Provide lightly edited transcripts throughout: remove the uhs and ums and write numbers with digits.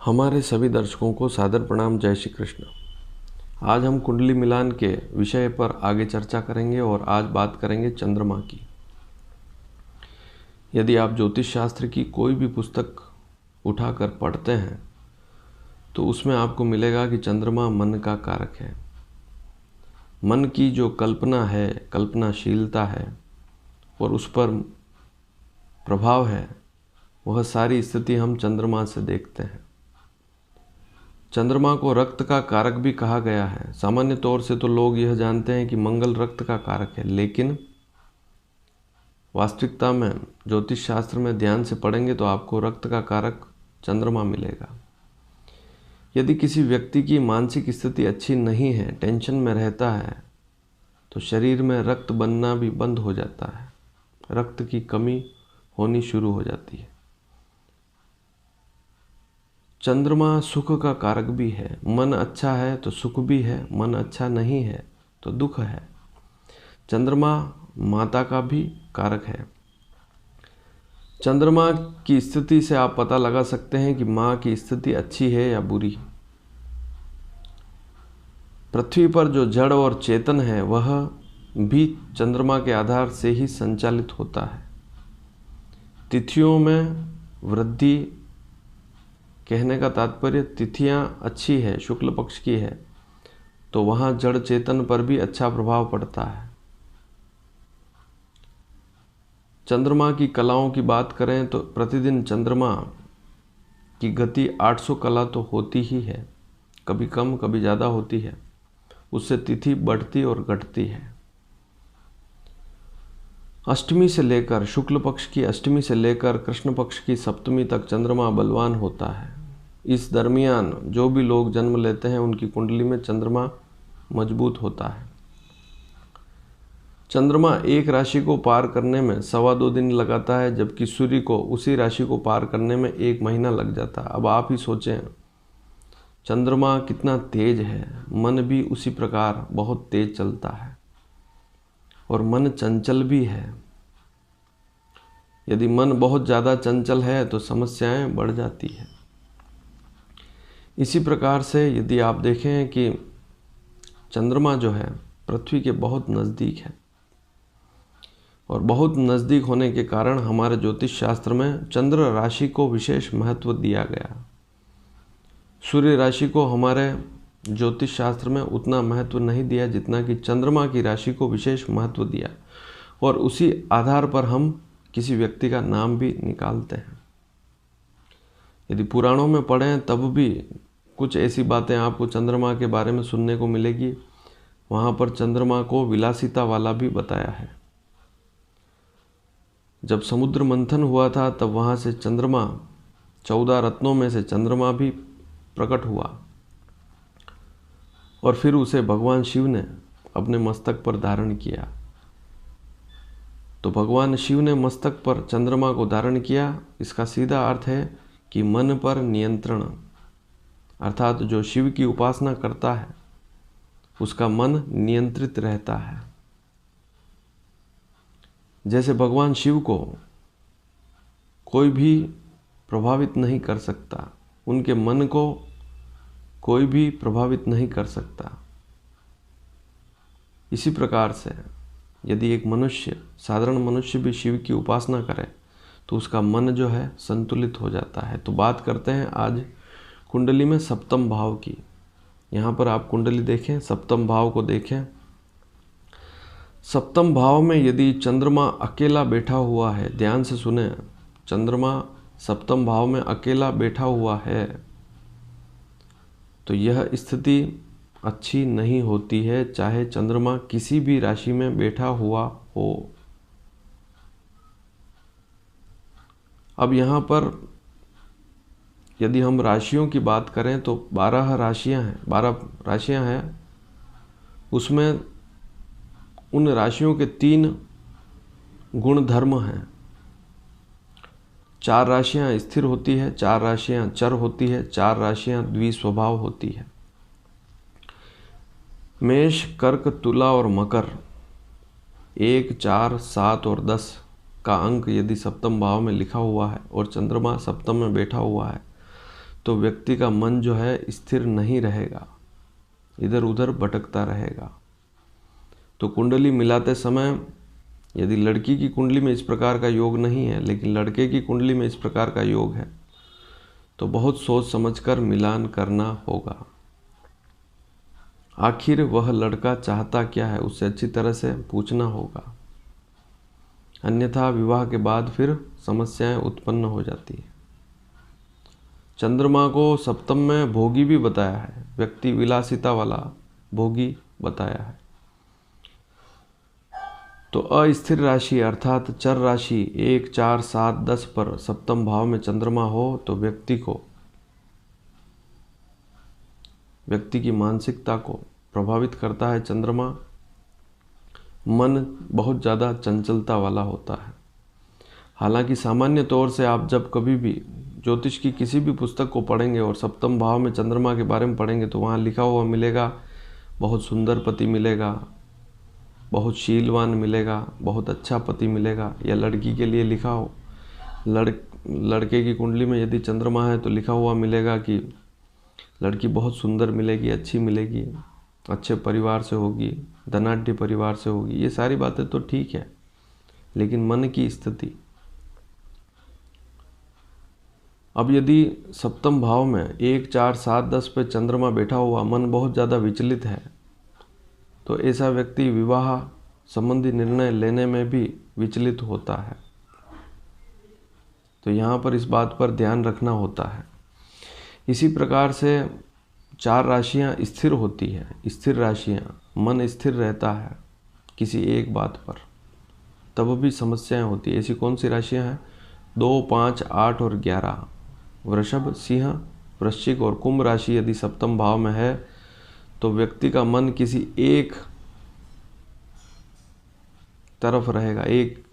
हमारे सभी दर्शकों को सादर प्रणाम। जय श्री कृष्ण। आज हम कुंडली मिलान के विषय पर आगे चर्चा करेंगे और आज बात करेंगे चंद्रमा की। यदि आप ज्योतिष शास्त्र की कोई भी पुस्तक उठाकर पढ़ते हैं तो उसमें आपको मिलेगा कि चंद्रमा मन का कारक है। मन की जो कल्पना है, कल्पनाशीलता है और उस पर प्रभाव है, वह सारी स्थिति हम चंद्रमा से देखते हैं। चंद्रमा को रक्त का कारक भी कहा गया है। सामान्य तौर से तो लोग यह जानते हैं कि मंगल रक्त का कारक है, लेकिन वास्तविकता में ज्योतिष शास्त्र में ध्यान से पढ़ेंगे तो आपको रक्त का कारक चंद्रमा मिलेगा। यदि किसी व्यक्ति की मानसिक स्थिति अच्छी नहीं है, टेंशन में रहता है, तो शरीर में रक्त बनना भी बंद हो जाता है, रक्त की कमी होनी शुरू हो जाती है। चंद्रमा सुख का कारक भी है। मन अच्छा है तो सुख भी है, मन अच्छा नहीं है तो दुख है। चंद्रमा माता का भी कारक है। चंद्रमा की स्थिति से आप पता लगा सकते हैं कि माँ की स्थिति अच्छी है या बुरी। पृथ्वी पर जो जड़ और चेतन है वह भी चंद्रमा के आधार से ही संचालित होता है। तिथियों में वृद्धि, कहने का तात्पर्य तिथियां अच्छी है, शुक्ल पक्ष की है, तो वहाँ जड़ चेतन पर भी अच्छा प्रभाव पड़ता है। चंद्रमा की कलाओं की बात करें तो प्रतिदिन चंद्रमा की गति 800 कला तो होती ही है, कभी कम कभी ज़्यादा होती है। उससे तिथि बढ़ती और घटती है। अष्टमी से लेकर, शुक्ल पक्ष की अष्टमी से लेकर कृष्ण पक्ष की सप्तमी तक चंद्रमा बलवान होता है। इस दरमियान जो भी लोग जन्म लेते हैं उनकी कुंडली में चंद्रमा मजबूत होता है। चंद्रमा एक राशि को पार करने में 2.25 दिन लगाता है, जबकि सूर्य को उसी राशि को पार करने में 1 महीना लग जाता है। अब आप ही सोचें, चंद्रमा कितना तेज है, मन भी उसी प्रकार बहुत तेज चलता है और मन चंचल भी है। यदि मन बहुत ज़्यादा चंचल है तो समस्याएं बढ़ जाती है। इसी प्रकार से यदि आप देखें कि चंद्रमा जो है पृथ्वी के बहुत नज़दीक है और बहुत नज़दीक होने के कारण हमारे ज्योतिष शास्त्र में चंद्र राशि को विशेष महत्व दिया गया। सूर्य राशि को हमारे ज्योतिष शास्त्र में उतना महत्व नहीं दिया जितना कि चंद्रमा की राशि को विशेष महत्व दिया, और उसी आधार पर हम किसी व्यक्ति का नाम भी निकालते हैं। यदि पुराणों में पढ़ें तब भी कुछ ऐसी बातें आपको चंद्रमा के बारे में सुनने को मिलेगी। वहाँ पर चंद्रमा को विलासिता वाला भी बताया है। जब समुद्र मंथन हुआ था तब वहाँ से चंद्रमा, 14 रत्नों में से चंद्रमा भी प्रकट हुआ और फिर उसे भगवान शिव ने अपने मस्तक पर धारण किया। तो भगवान शिव ने मस्तक पर चंद्रमा को धारण किया, इसका सीधा अर्थ है कि मन पर नियंत्रण, अर्थात जो शिव की उपासना करता है उसका मन नियंत्रित रहता है। जैसे भगवान शिव को कोई भी प्रभावित नहीं कर सकता, उनके मन को कोई भी प्रभावित नहीं कर सकता। इसी प्रकार से यदि एक मनुष्य, साधारण मनुष्य भी शिव की उपासना करे तो उसका मन जो है संतुलित हो जाता है। तो बात करते हैं आज कुंडली में सप्तम भाव की। यहाँ पर आप कुंडली देखें, सप्तम भाव को देखें। सप्तम भाव में यदि चंद्रमा अकेला बैठा हुआ है, ध्यान से सुने, चंद्रमा सप्तम भाव में अकेला बैठा हुआ है तो यह स्थिति अच्छी नहीं होती है, चाहे चंद्रमा किसी भी राशि में बैठा हुआ हो। अब यहाँ पर यदि हम राशियों की बात करें तो 12 राशियां हैं। उसमें उन राशियों के 3 गुण धर्म हैं। 4 राशियां स्थिर होती है, 4 राशियां चर होती है, 4 राशियां द्विस्वभाव होती है। मेष, कर्क, तुला और मकर 1, 4, 7 और 10 का अंक यदि सप्तम भाव में लिखा हुआ है और चंद्रमा सप्तम में बैठा हुआ है तो व्यक्ति का मन जो है स्थिर नहीं रहेगा, इधर उधर भटकता रहेगा। तो कुंडली मिलाते समय यदि लड़की की कुंडली में इस प्रकार का योग नहीं है, लेकिन लड़के की कुंडली में इस प्रकार का योग है, तो बहुत सोच समझकर मिलान करना होगा। आखिर वह लड़का चाहता क्या है, उससे अच्छी तरह से पूछना होगा, अन्यथा विवाह के बाद फिर समस्याएं उत्पन्न हो जाती है। चंद्रमा को सप्तम में भोगी भी बताया है, व्यक्ति विलासिता वाला भोगी बताया है। तो अस्थिर राशि अर्थात चर राशि 1, 4, 7, 10 पर सप्तम भाव में चंद्रमा हो तो व्यक्ति की मानसिकता को प्रभावित करता है। चंद्रमा मन बहुत ज़्यादा चंचलता वाला होता है। हालांकि सामान्य तौर से आप जब कभी भी ज्योतिष की किसी भी पुस्तक को पढ़ेंगे और सप्तम भाव में चंद्रमा के बारे में पढ़ेंगे तो वहाँ लिखा हुआ मिलेगा बहुत सुंदर पति मिलेगा, बहुत शीलवान मिलेगा, बहुत अच्छा पति मिलेगा, या लड़की के लिए लिखा हो लड़के की कुंडली में यदि चंद्रमा है तो लिखा हुआ मिलेगा कि लड़की बहुत सुंदर मिलेगी, अच्छी मिलेगी, अच्छे परिवार से होगी, धनाढ्य परिवार से होगी। ये सारी बातें तो ठीक है, लेकिन मन की स्थिति, अब यदि सप्तम भाव में 1, 4, 7, 10 पे चंद्रमा बैठा हुआ मन बहुत ज़्यादा विचलित है तो ऐसा व्यक्ति विवाह संबंधी निर्णय लेने में भी विचलित होता है। तो यहाँ पर इस बात पर ध्यान रखना होता है। इसी प्रकार से 4 राशियाँ स्थिर होती हैं, स्थिर राशियाँ, मन स्थिर रहता है किसी एक बात पर, तब भी समस्याएं होती है। ऐसी कौन सी राशियाँ हैं? 2, 5, 8 और 11। वृषभ, सिंह, वृश्चिक और कुंभ राशि यदि सप्तम भाव में है तो व्यक्ति का मन किसी एक तरफ रहेगा, एक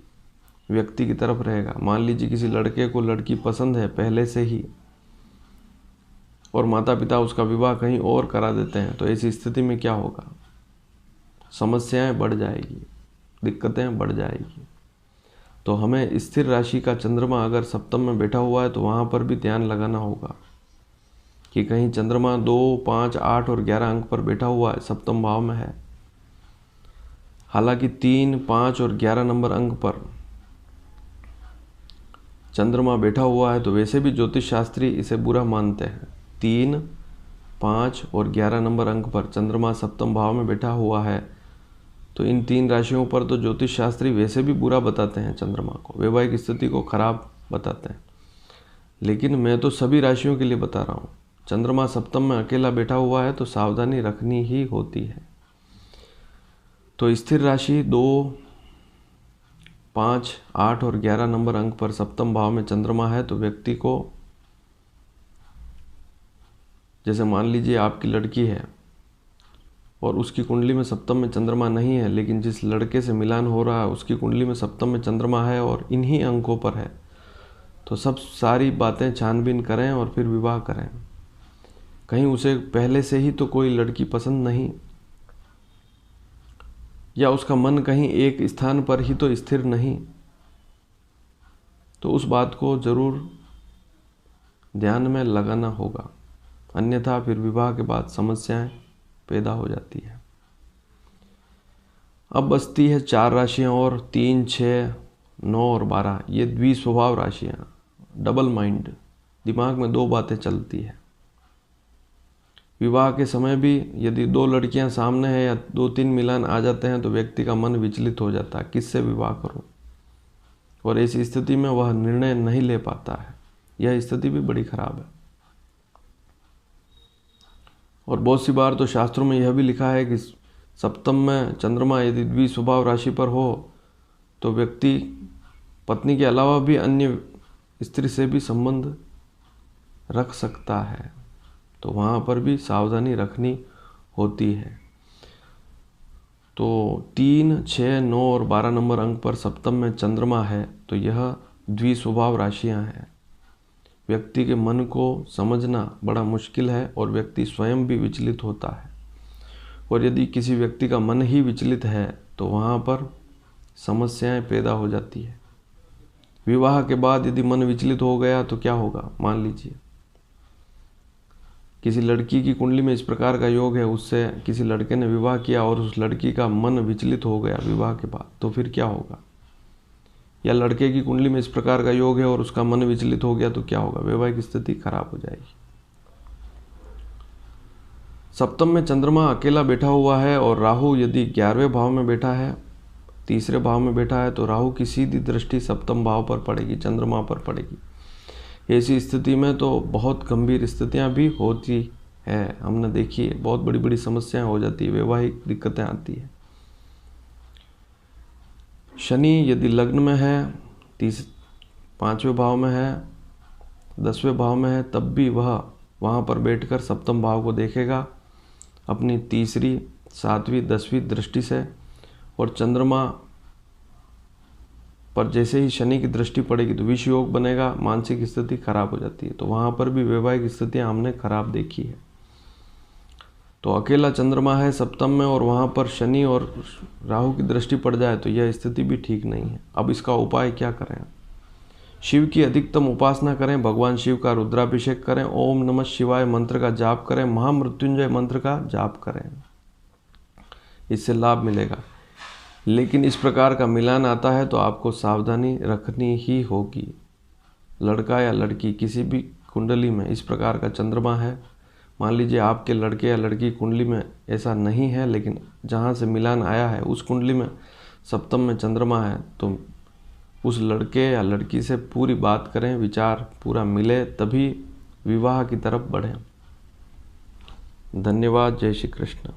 व्यक्ति की तरफ रहेगा। मान लीजिए किसी लड़के को लड़की पसंद है पहले से ही और माता पिता उसका विवाह कहीं और करा देते हैं, तो ऐसी स्थिति में क्या होगा? समस्याएं बढ़ जाएगी, दिक्कतें बढ़ जाएगी। तो हमें स्थिर राशि का चंद्रमा अगर सप्तम में बैठा हुआ है तो वहाँ पर भी ध्यान लगाना होगा कि कहीं चंद्रमा 2, 5, 8 और 11 अंक पर बैठा हुआ है, सप्तम भाव में है। हालांकि 3, 5 और 11 नंबर अंक पर चंद्रमा बैठा हुआ है तो वैसे भी ज्योतिष शास्त्री इसे बुरा मानते हैं। 3, 5 और 11 नंबर अंक पर चंद्रमा सप्तम भाव में बैठा हुआ है तो इन 3 राशियों पर तो ज्योतिष शास्त्री वैसे भी बुरा बताते हैं चंद्रमा को, वैवाहिक स्थिति को खराब बताते हैं। लेकिन मैं तो सभी राशियों के लिए बता रहा हूँ, चंद्रमा सप्तम में अकेला बैठा हुआ है तो सावधानी रखनी ही होती है। तो स्थिर राशि 2, 5, 8 और 11 नंबर अंक पर सप्तम भाव में चंद्रमा है तो व्यक्ति को, जैसे मान लीजिए आपकी लड़की है और उसकी कुंडली में सप्तम में चंद्रमा नहीं है, लेकिन जिस लड़के से मिलान हो रहा है उसकी कुंडली में सप्तम में चंद्रमा है और इन्हीं अंकों पर है, तो सब सारी बातें छानबीन करें और फिर विवाह करें। कहीं उसे पहले से ही तो कोई लड़की पसंद नहीं, या उसका मन कहीं एक स्थान पर ही तो स्थिर नहीं, तो उस बात को जरूर ध्यान में लगाना होगा, अन्यथा फिर विवाह के बाद समस्याएं पैदा हो जाती है। अब बचती है 4 राशियां और 3, 6, 9 और 12। ये द्विस्वभाव राशियां, डबल माइंड, दिमाग में 2 बातें चलती है। विवाह के समय भी यदि 2 लड़कियां सामने हैं या 2-3 मिलान आ जाते हैं तो व्यक्ति का मन विचलित हो जाता है, किससे विवाह करूं, और ऐसी स्थिति में वह निर्णय नहीं ले पाता है। यह स्थिति भी बड़ी खराब है। और बहुत सी बार तो शास्त्रों में यह भी लिखा है कि सप्तम में चंद्रमा यदि द्विस्वभाव राशि पर हो तो व्यक्ति पत्नी के अलावा भी अन्य स्त्री से भी संबंध रख सकता है, तो वहाँ पर भी सावधानी रखनी होती है। तो 3, 6, 9 और 12 नंबर अंक पर सप्तम में चंद्रमा है तो यह द्विस्वभाव राशियाँ हैं। व्यक्ति के मन को समझना बड़ा मुश्किल है और व्यक्ति स्वयं भी विचलित होता है, और यदि किसी व्यक्ति का मन ही विचलित है तो वहाँ पर समस्याएं पैदा हो जाती है। विवाह के बाद यदि मन विचलित हो गया तो क्या होगा? मान लीजिए किसी लड़की की कुंडली में इस प्रकार का योग है, उससे किसी लड़के ने विवाह किया और उस लड़की का मन विचलित हो गया विवाह के बाद, तो फिर क्या होगा? या लड़के की कुंडली में इस प्रकार का योग है और उसका मन विचलित हो गया तो क्या होगा? वैवाहिक स्थिति खराब हो जाएगी। सप्तम में चंद्रमा अकेला बैठा हुआ है और राहु यदि 11वें भाव में बैठा है, तीसरे भाव में बैठा है, तो राहु की सीधी दृष्टि सप्तम भाव पर पड़ेगी, चंद्रमा पर पड़ेगी। ऐसी स्थिति में तो बहुत गंभीर स्थितियां भी होती है, हमने देखी है, बहुत बड़ी बड़ी समस्याएं हो जाती है, वैवाहिक दिक्कतें आती है। शनि यदि लग्न में है, 5वें भाव में है, 10वें भाव में है, तब भी वह वहाँ पर बैठकर सप्तम भाव को देखेगा अपनी तीसरी, 7वीं, 10वीं दृष्टि से। और चंद्रमा पर जैसे ही शनि की दृष्टि पड़ेगी तो विष योग बनेगा, मानसिक स्थिति खराब हो जाती है। तो वहाँ पर भी वैवाहिक स्थितियाँ हमने खराब देखी है। तो अकेला चंद्रमा है सप्तम में और वहाँ पर शनि और राहु की दृष्टि पड़ जाए तो यह स्थिति भी ठीक नहीं है। अब इसका उपाय क्या करें? शिव की अधिकतम उपासना करें, भगवान शिव का रुद्राभिषेक करें, ओम नमः शिवाय मंत्र का जाप करें, महामृत्युंजय मंत्र का जाप करें, इससे लाभ मिलेगा। लेकिन इस प्रकार का मिलान आता है तो आपको सावधानी रखनी ही होगी। लड़का या लड़की किसी भी कुंडली में इस प्रकार का चंद्रमा है, मान लीजिए आपके लड़के या लड़की कुंडली में ऐसा नहीं है, लेकिन जहाँ से मिलान आया है उस कुंडली में सप्तम में चंद्रमा है, तो उस लड़के या लड़की से पूरी बात करें, विचार पूरा मिले तभी विवाह की तरफ बढ़ें। धन्यवाद। जय श्री कृष्ण।